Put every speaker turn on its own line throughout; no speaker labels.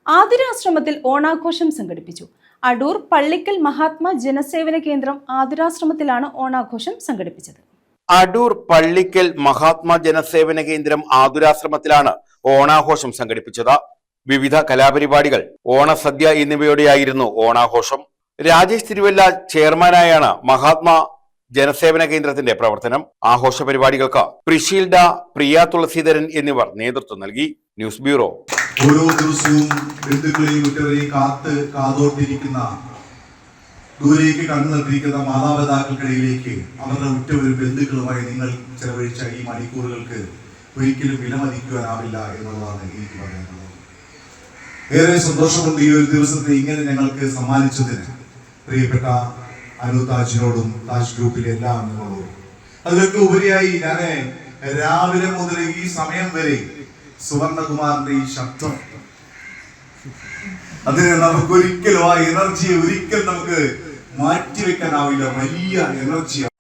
ആതുരാശ്രമത്തിൽ ഓണാഘോഷം സംഘടിപ്പിച്ചു. അടൂർ പള്ളിക്കൽ മഹാത്മാ ജനസേവന കേന്ദ്രം ആതുരാശ്രമത്തിലാണ് ഓണാഘോഷം സംഘടിപ്പിച്ചത്.
അടൂർ പള്ളിക്കൽ മഹാത്മാ ജനസേവന കേന്ദ്രം ആതുരാശ്രമത്തിലാണ് ഓണാഘോഷം സംഘടിപ്പിച്ചത്. വിവിധ കലാപരിപാടികൾ, ഓണസദ്യ എന്നിവയോടെയായിരുന്നു ഓണാഘോഷം. രാജേഷ് തിരുവല്ല ചെയർമാനായാണ് മഹാത്മാ ജനസേവന കേന്ദ്രത്തിന്റെ പ്രവർത്തനം. ആഘോഷ പരിപാടികൾക്ക് പ്രിഷീൽഡ, പ്രിയ തുളസീധരൻ എന്നിവർ നേതൃത്വം നൽകി. News bureau.
ഓരോ ദിവസവും ബന്ധുക്കളെയും ഉറ്റവരെയും കാതോർത്തിരിക്കുന്ന, ദൂരേക്ക് കണ്ണു നട്ടിരിക്കുന്ന മാതാപിതാക്കൾക്കിടയിലേക്ക് അവരുടെ ഉറ്റവരും ബന്ധുക്കളുമായി നിങ്ങൾ ചെലവഴിച്ച ഈ മണിക്കൂറുകൾക്ക് ഒരിക്കലും വിലമതിക്കുവാനാവില്ല എന്നുള്ളതാണ് എനിക്ക് പറയാനുള്ളത്. ഏറെ സന്തോഷമുണ്ട് ഈ ഒരു ദിവസത്തെ ഇങ്ങനെ ഞങ്ങൾക്ക് സമ്മാനിച്ചതിന് പ്രിയപ്പെട്ട അനു താജിനോടും താജ് ഗ്രൂപ്പിലെ എല്ലാ അംഗങ്ങളോടും. അതിലൊക്കെ ഉപരിയായി ഞാൻ രാവിലെ മുതൽ ഈ സമയം വരെ സുവർണകുമാറിന്റെ ഈ ശബ്ദം, അതിന് നമുക്ക് ഒരിക്കലും ആ എനർജിയെ ഒരിക്കലും നമുക്ക് മാറ്റിവെക്കാനാവില്ല. വലിയ എനർജിയാണ്.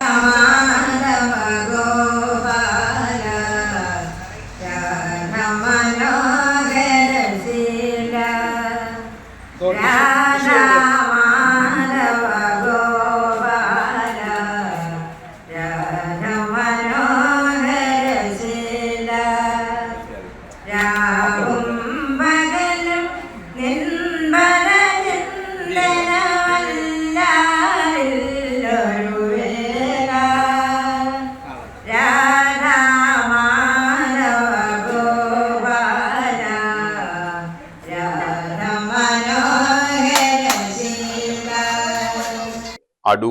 അടൂർ